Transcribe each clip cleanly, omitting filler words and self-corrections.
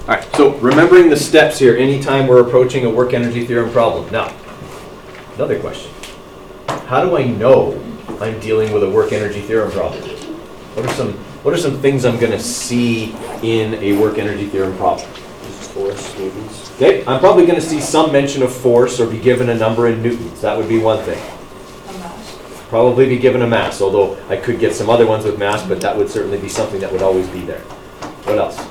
All right, so remembering the steps here anytime we're approaching a work energy theorem problem. Now, another question. How do I know I'm dealing with a work energy theorem problem? What are some things I'm going to see in a work energy theorem problem? Force, newtons. Okay, I'm probably going to see some mention of force or be given a number in newtons. That would be one thing. A mass. Probably be given a mass, although I could get some other ones with mass, but that would certainly be something that would always be there. What else?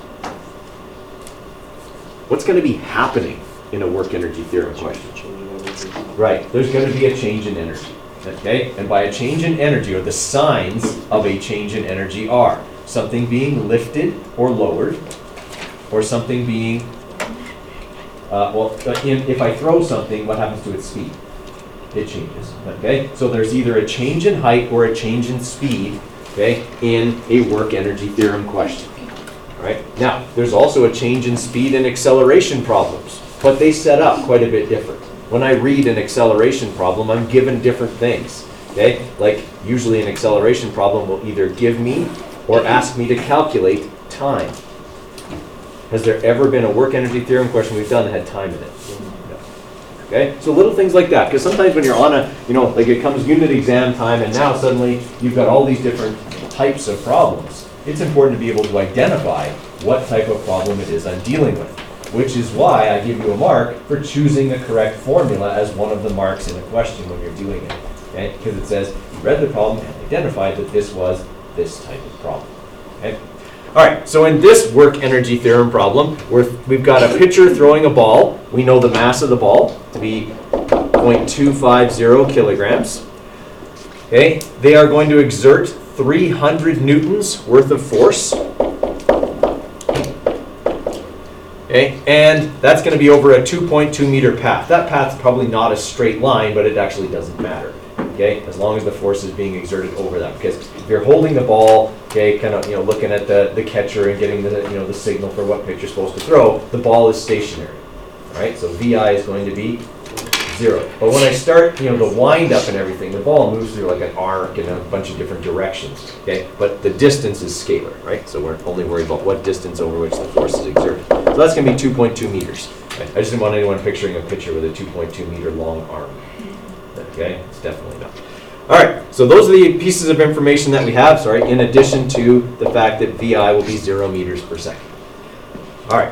What's going to be happening in a work energy theorem question? Right, there's going to be a change in energy. Okay, and by a change in energy, or the signs of a change in energy are something being lifted or lowered, or something being, if I throw something, what happens to its speed? It changes, okay? So there's either a change in height or a change in speed, okay, in a work energy theorem question, all right? Now, there's also a change in speed in acceleration problems, but they set up quite a bit different. When I read an acceleration problem, I'm given different things, okay? Like, usually an acceleration problem will either give me or ask me to calculate time. Has there ever been a work energy theorem question we've done that had time in it? No. Okay, so little things like that, because sometimes when you're on a, like it comes unit exam time and now suddenly you've got all these different types of problems, it's important to be able to identify what type of problem it is I'm dealing with, which is why I give you a mark for choosing the correct formula as one of the marks in a question when you're doing it, okay? Because it says you read the problem and identified that this was this type of problem, okay? All right, so in this work energy theorem problem, we've got a pitcher throwing a ball. We know the mass of the ball to be 0.250 kilograms. Okay, they are going to exert 300 newtons worth of force. Okay, and that's going to be over a 2.2 meter path. That path's probably not a straight line, but it actually doesn't matter. Okay, as long as the force is being exerted over that, because if you're holding the ball, okay, kind of looking at the catcher and getting the signal for what pitch you're supposed to throw, the ball is stationary. All right, so VI is going to be 0. But when I start the wind up and everything, the ball moves through like an arc in a bunch of different directions. Okay, but the distance is scalar, right? So we're only worried about what distance over which the force is exerted. So that's going to be 2.2 meters. Right? I just didn't want anyone picturing a pitcher with a 2.2 meter long arm. Okay, it's definitely not. All right, so those are the pieces of information that we have, in addition to the fact that VI will be 0 meters per second. All right,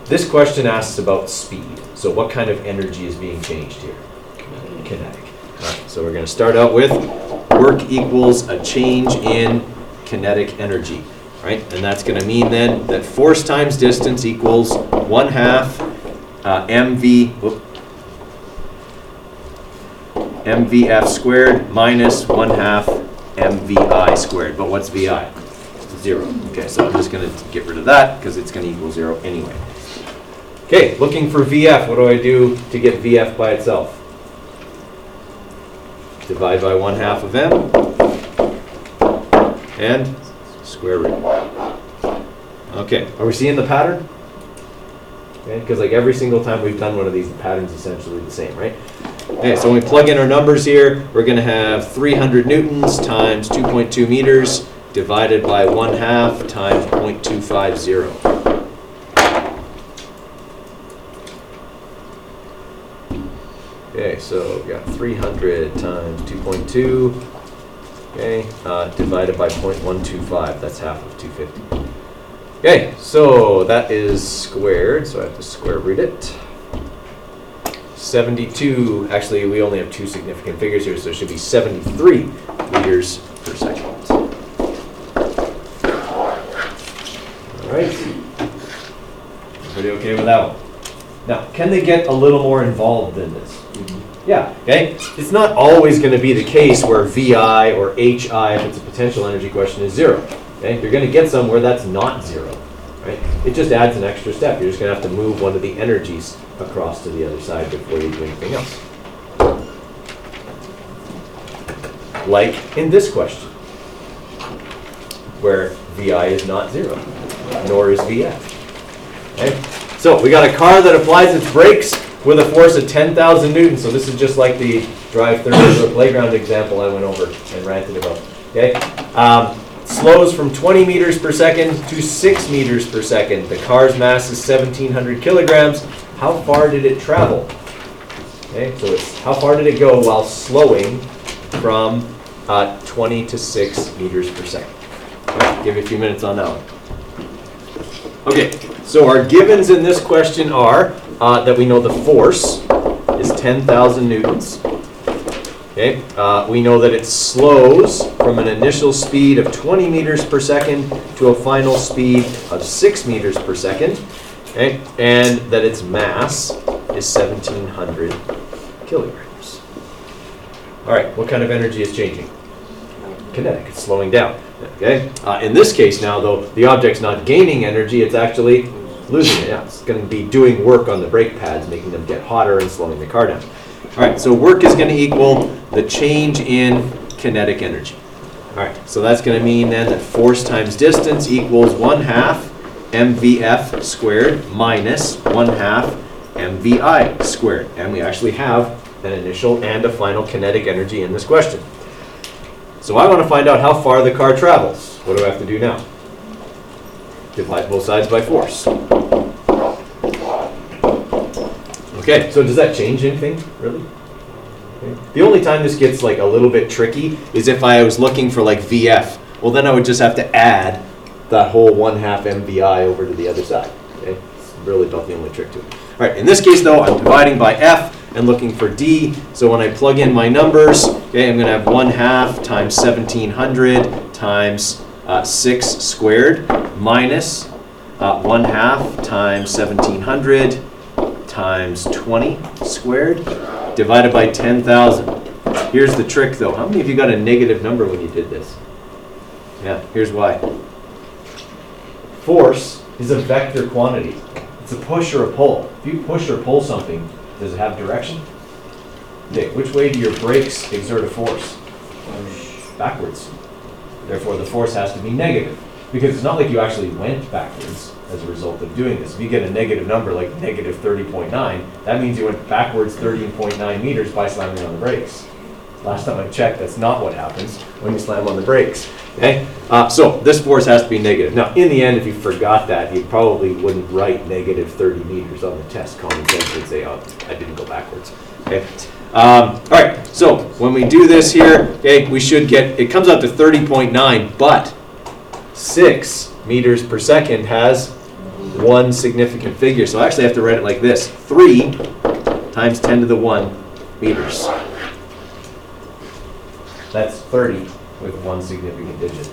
this question asks about speed. So what kind of energy is being changed here? Kinetic. All right, so we're going to start out with work equals a change in kinetic energy, right? And that's going to mean then that force times distance equals 1/2 mvf squared minus 1/2 mvi squared. But what's vi? 0. Okay, so I'm just going to get rid of that because it's going to equal 0 anyway. Okay, looking for vf. What do I do to get vf by itself? Divide by 1/2 of m and square root. Okay, are we seeing the pattern? Okay, because like every single time we've done one of these, the pattern's essentially the same, right? Okay, so when we plug in our numbers here, we're going to have 300 newtons times 2.2 meters divided by 1/2 times 0.250. Okay, so we got 300 times 2.2, okay, divided by 0.125. That's half of 250. Okay, so that is squared, so I have to square root it. 72, actually we only have two significant figures here, so it should be 73 meters per second. All right, everybody okay with that one? Now, can they get a little more involved than this? Yeah, okay. It's not always going to be the case where VI or HI, if it's a potential energy question, is 0. Okay, you're going to get some where that's not 0. Right? It just adds an extra step. You're just going to have to move one of the energies across to the other side before you do anything else. Like in this question, where VI is not 0, nor is VF. Okay? So we got a car that applies its brakes with a force of 10,000 newtons. So this is just like the drive through the playground example I went over and ranted about. Okay, slows from 20 meters per second to 6 meters per second. The car's mass is 1,700 kilograms. How far did it travel? Okay, so it's how far did it go while slowing from 20 to 6 meters per second? Right, give you a few minutes on that one. Okay, so our givens in this question are that we know the force is 10,000 newtons. Okay, we know that it slows from an initial speed of 20 meters per second to a final speed of 6 meters per second. Okay, and that its mass is 1,700 kilograms. All right, what kind of energy is changing? Kinetic, it's slowing down. Okay, in this case now, though, the object's not gaining energy, it's actually losing it. Yeah, it's going to be doing work on the brake pads, making them get hotter and slowing the car down. All right, so work is going to equal the change in kinetic energy. All right, so that's going to mean then that force times distance equals 1/2 mvf squared minus 1/2 mvi squared. And we actually have an initial and a final kinetic energy in this question. So I want to find out how far the car travels. What do I have to do now? Divide both sides by force. Okay, so does that change anything, really? Okay. The only time this gets like a little bit tricky is if I was looking for like VF. Well, then I would just have to add that whole 1/2 MVI over to the other side. Okay, it's really about the only trick to it. All right, in this case though, I'm dividing by F and looking for D. So when I plug in my numbers, okay, I'm going to have 1/2 times 1,700 times 6 squared minus 1/2 times 1,700 times 20 squared divided by 10,000. Here's the trick though. How many of you got a negative number when you did this? Yeah, here's why. Force is a vector quantity. It's a push or a pull. If you push or pull something, does it have direction? Okay, which way do your brakes exert a force? Backwards. Therefore, the force has to be negative. Because it's not like you actually went backwards as a result of doing this. If you get a negative number like negative 30.9, that means you went backwards 13.9 meters by slamming on the brakes. Last time I checked, that's not what happens when you slam on the brakes. Okay? So this force has to be negative. Now, in the end, if you forgot that, you probably wouldn't write negative 30 meters on the test. Common sense would say, oh, I didn't go backwards. Okay? All right, so when we do this here, okay, we should get, it comes out to 30.9, but 6 meters per second has one significant figure. So I actually have to write it like this. 3 times 10 to the 1 meters. That's 30 with one significant digit.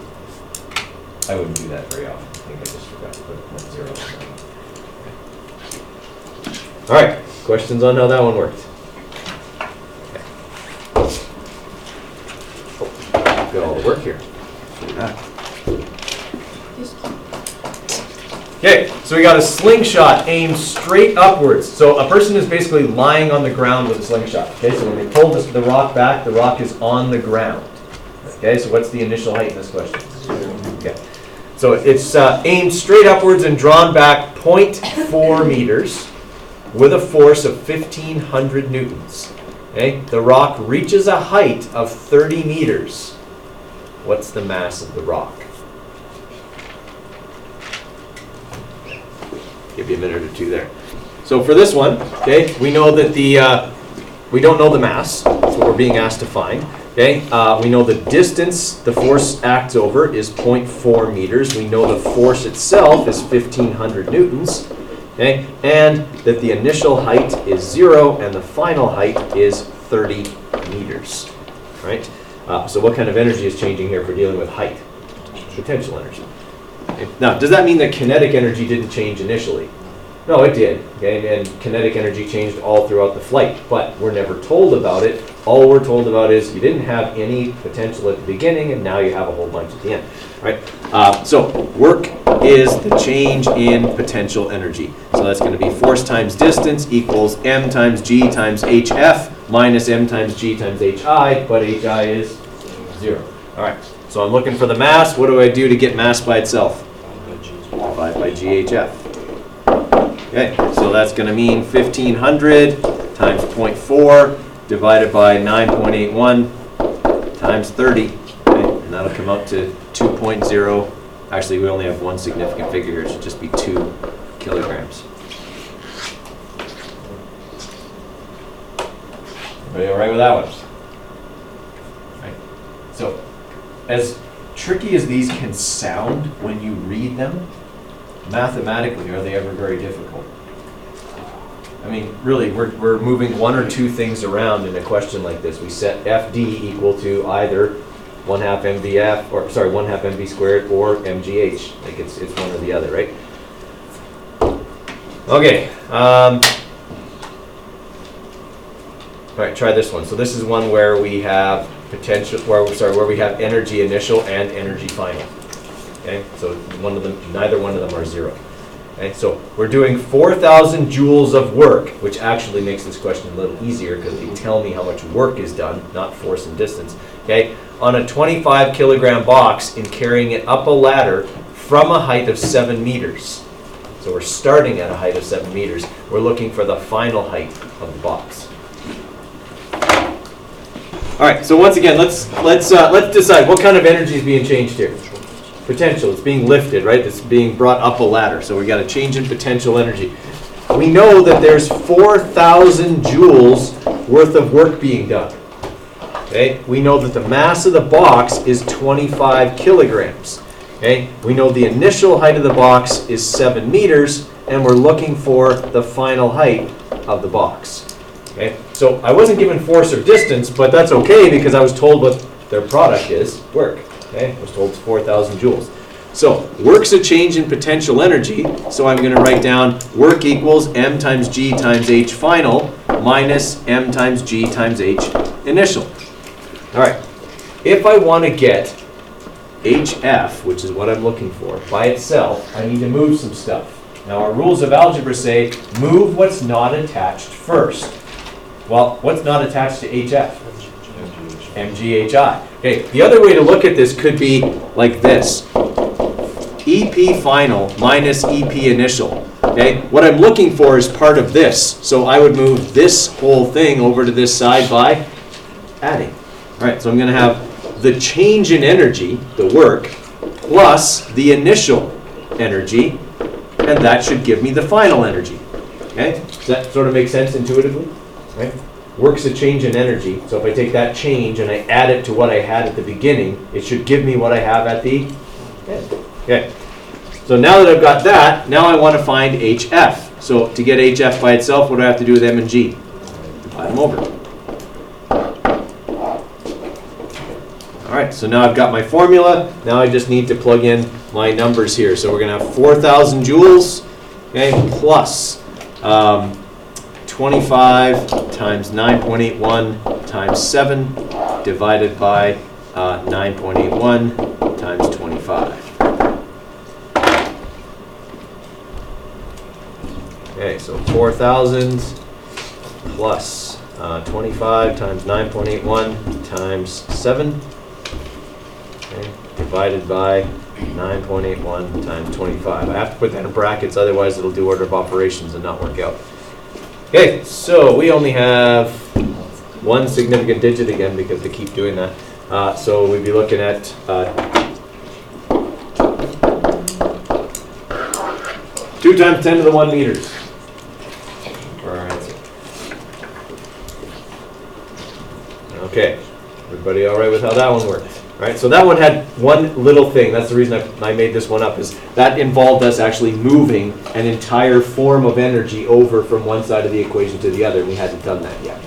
I wouldn't do that very often. I think I just forgot to put 0.0. All right, questions on how that one worked? Got all the work here. Okay, so we got a slingshot aimed straight upwards. So a person is basically lying on the ground with a slingshot. Okay, so when we pull the rock back, the rock is on the ground. Okay, so what's the initial height in this question? Okay, so it's aimed straight upwards and drawn back 0.4 meters with a force of 1,500 newtons. Okay, the rock reaches a height of 30 meters. What's the mass of the rock? Give you a minute or two there. So for this one, okay, we know that we don't know the mass. That's what we're being asked to find. Okay, we know the distance the force acts over is 0.4 meters. We know the force itself is 1,500 newtons. Okay, and that the initial height is 0 and the final height is 30 meters. Right? So what kind of energy is changing here for dealing with height? Potential energy. Okay. Now, does that mean that kinetic energy didn't change initially? No, it did. Okay, and kinetic energy changed all throughout the flight, but we're never told about it. All we're told about is you didn't have any potential at the beginning, and now you have a whole bunch at the end. Right? So work is the change in potential energy. So that's going to be force times distance equals m times g times hf minus m times g times hi, but hi is 0. All right. So I'm looking for the mass. What do I do to get mass by itself? Divide by GHF. Okay, so that's going to mean 1,500 times 0.4 divided by 9.81 times 30. Okay, and that'll come out to 2.0, actually we only have one significant figure here, it should just be 2 kilograms. Everybody all right with that one? Right. So, as tricky as these can sound when you read them, mathematically, are they ever very difficult? I mean, really, we're moving one or two things around in a question like this. We set FD equal to either 1/2 MVF, or sorry, 1/2 MV squared or MGH. Like it's one or the other, right? Okay. All right, try this one. So this is one where we have where we have energy initial and energy final. Okay, so neither one of them are 0. Okay, so we're doing 4,000 joules of work, which actually makes this question a little easier because they tell me how much work is done, not force and distance. Okay, on a 25 kilogram box in carrying it up a ladder from a height of 7 meters. So we're starting at a height of 7 meters. We're looking for the final height of the box. All right, so once again, let's decide what kind of energy is being changed here. Potential, it's being lifted, right? It's being brought up a ladder. So we got a change in potential energy. We know that there's 4,000 joules worth of work being done. Okay? We know that the mass of the box is 25 kilograms. Okay? We know the initial height of the box is 7 meters, and we're looking for the final height of the box. Okay? So I wasn't given force or distance, but that's okay because I was told what their product is, work. Okay? I was told it's 4,000 joules. So work's a change in potential energy, so I'm going to write down work equals m times g times h final minus m times g times h initial. All right. If I want to get hf, which is what I'm looking for, by itself, I need to move some stuff. Now our rules of algebra say move what's not attached first. Well, what's not attached to HF? MGHI. Okay, the other way to look at this could be like this. EP final minus EP initial. Okay, what I'm looking for is part of this. So I would move this whole thing over to this side by adding. All right, so I'm going to have the change in energy, the work, plus the initial energy, and that should give me the final energy. Okay, does that sort of make sense intuitively? Right? Work's a change in energy, so if I take that change and I add it to what I had at the beginning, it should give me what I have at the end. Okay, so now that I've got that, now I want to find HF. So to get HF by itself, what do I have to do with M and G? Divide them over. All right, so now I've got my formula. Now I just need to plug in my numbers here. So we're going to have 4,000 joules, okay, plus 25 times 9.81 times 7 divided by 9.81 times 25. Okay, so 4,000 plus 25 times 9.81 times 7, okay, divided by 9.81 times 25. I have to put that in brackets, otherwise it'll do order of operations and not work out. Okay, so we only have one significant digit again because they keep doing that. So we'd be looking at 2 times 10 to the 1 meters for our answer. Okay, everybody all right with how that one worked? All right, so that one had one little thing. That's the reason I made this one up, is that involved us actually moving an entire form of energy over from one side of the equation to the other, and we hadn't done that yet.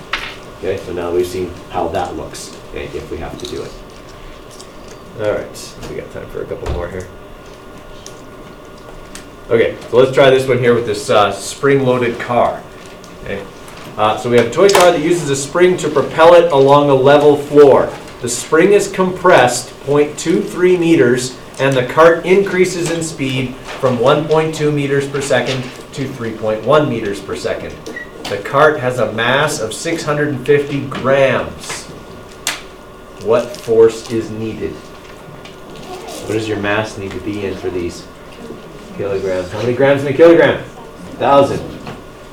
Okay, so now we've seen how that looks, okay, if we have to do it. All right, we got time for a couple more here. Okay, so let's try this one here with this spring-loaded car. Okay, so we have a toy car that uses a spring to propel it along a level floor. The spring is compressed 0.23 meters, and the cart increases in speed from 1.2 meters per second to 3.1 meters per second. The cart has a mass of 650 grams. What force is needed? What does your mass need to be in for these? Kilograms. How many grams in a kilogram? 1,000.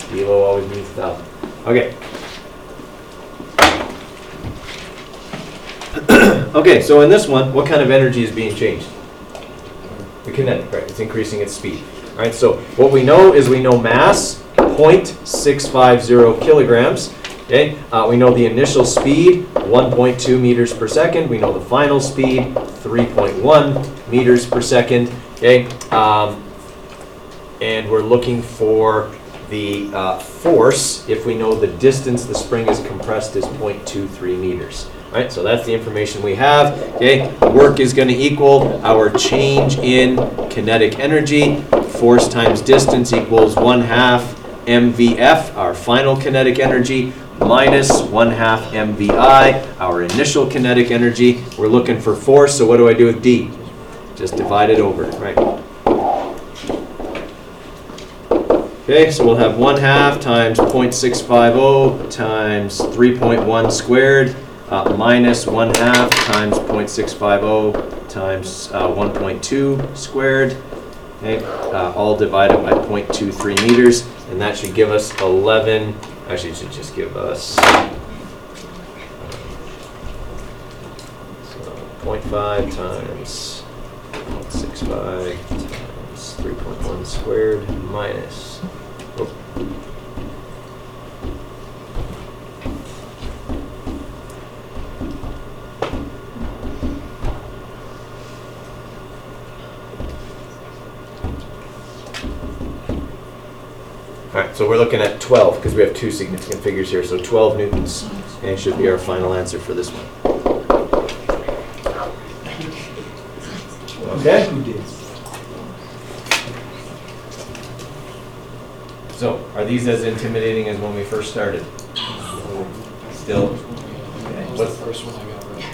Kilo always means 1,000. Okay. Okay, so in this one, what kind of energy is being changed? The kinetic, right? It's increasing its speed. All right, so what we know is we know mass, 0.650 kilograms. Okay, we know the initial speed, 1.2 meters per second. We know the final speed, 3.1 meters per second. Okay, and we're looking for the force if we know the distance the spring is compressed is 0.23 meters. All right, so that's the information we have. Okay, work is going to equal our change in kinetic energy. Force times distance equals 1/2 MVF, our final kinetic energy, minus 1/2 MVI, our initial kinetic energy. We're looking for force, so what do I do with D? Just divide it over, right? Okay, so we'll have 1/2 times 0.650 times 3.1 squared minus 1/2 times 0.650 times 1.2 squared. Okay, all divided by 0.23 meters, and that should give us 11. Actually, it should just give us 0.5 times 0.65 times 3.1 squared minus. Oh. All right, so we're looking at 12 because we have two significant figures here. So 12 newtons, and should be our final answer for this one. Okay? So, are these as intimidating as when we first started? Still? Okay. What's the first one I got right?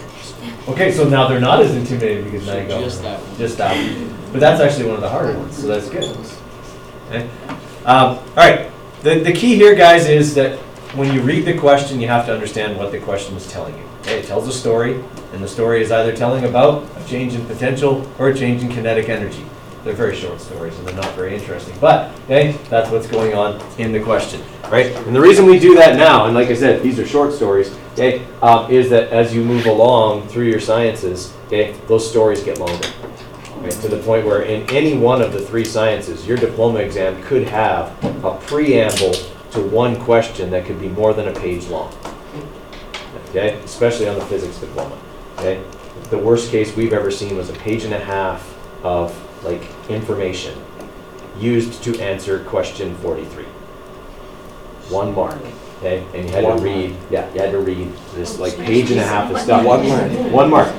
Okay, so now they're not as intimidating because now you got just that one. Just that one. But that's actually one of the harder ones, so that's good. Okay. All right. The key here, guys, is that when you read the question, you have to understand what the question is telling you. Okay, it tells a story, and the story is either telling about a change in potential or a change in kinetic energy. They're very short stories, and they're not very interesting. But, okay, that's what's going on in the question, right? And the reason we do that now, and like I said, these are short stories, okay, is that as you move along through your sciences, okay, those stories get longer. Right, to the point where in any one of the three sciences, your diploma exam could have a preamble to one question that could be more than a page long. Okay, especially on the physics diploma. Okay, the worst case we've ever seen was a page and a half of like information used to answer question 43. 1 mark. Okay, and you had to read. Yeah, you had to read this like page and a half of stuff. 1 mark. 1 mark.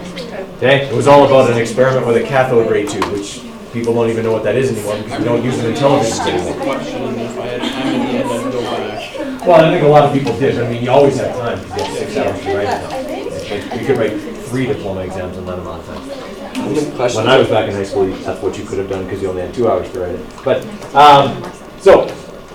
Okay, it was all about an experiment with a cathode ray tube, which people don't even know what that is anymore because we don't use it in television anymore. Question, if I had time in the end, I'd go back. Well, I think a lot of people did. I mean, you always have time because you have 6 hours to write it now. You could write 3 diploma exams in that amount of time. When I was back in high school, that's what you could have done because you only had 2 hours to write it. But, so,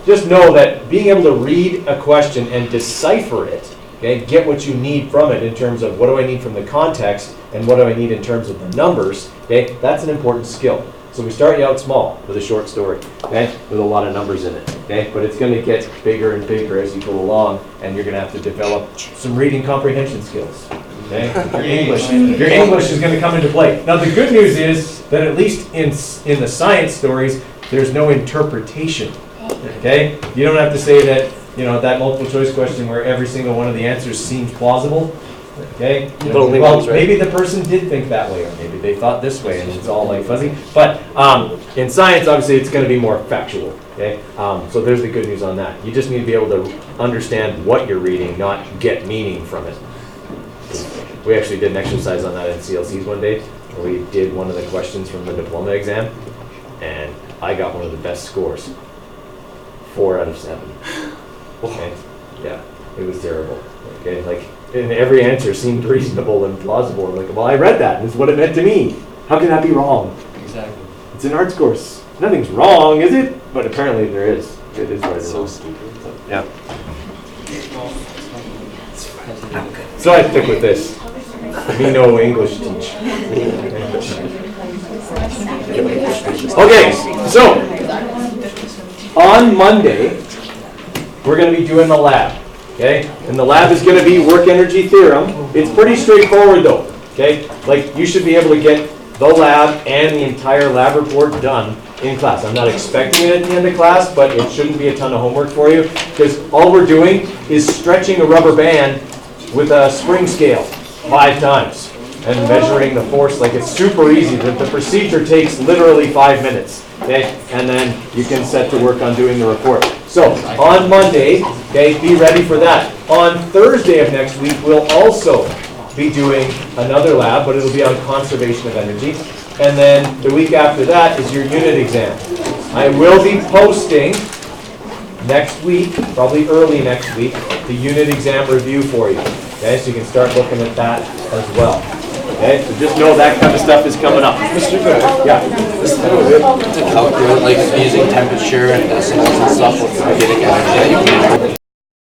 just know that being able to read a question and decipher it, okay, get what you need from it in terms of what do I need from the context and what do I need in terms of the numbers, okay, that's an important skill. So we start you out small with a short story, okay, with a lot of numbers in it, okay, but it's going to get bigger and bigger as you go along, and you're going to have to develop some reading comprehension skills, okay. Your English is going to come into play. Now the good news is that at least in the science stories, there's no interpretation, okay. You don't have to say that, you know, that multiple choice question where every single one of the answers seems plausible. Okay, you know, well, maybe the person did think that way, or maybe they thought this way, and it's all like fuzzy. But in science, obviously, it's going to be more factual. Okay, so there's the good news on that. You just need to be able to understand what you're reading, not get meaning from it. We actually did an exercise on that in CLCs one day, where we did one of the questions from the diploma exam, and I got one of the best scores, 4 out of 7. Okay, yeah, it was terrible. Okay, like. And every answer seemed reasonable and plausible. I'm like, well, I read that, and it's what it meant to me. How can that be wrong? Exactly. It's an arts course. Nothing's wrong, is it? But apparently there is. It is right. So stupid. Yeah. So I stick with this. Me no English teach. Okay, so on Monday, we're going to be doing the lab. Okay, and the lab is going to be work energy theorem. It's pretty straightforward though. Okay, like you should be able to get the lab and the entire lab report done in class. I'm not expecting it at the end of class, but it shouldn't be a ton of homework for you, because all we're doing is stretching a rubber band with a spring scale 5 times and measuring the force. Like, it's super easy. The procedure takes literally 5 minutes, okay? And then you can set to work on doing the report. So on Monday, okay, be ready for that. On Thursday of next week, we'll also be doing another lab, but it'll be on conservation of energy. And then the week after that is your unit exam. I will be posting next week, probably early next week, the unit exam review for you. Okay, so you can start looking at that as well. Okay, so just know that kind of stuff is coming up. Mr. Good. Yeah. To calculate, like using temperature and decimals and stuff with kinetic energy that you can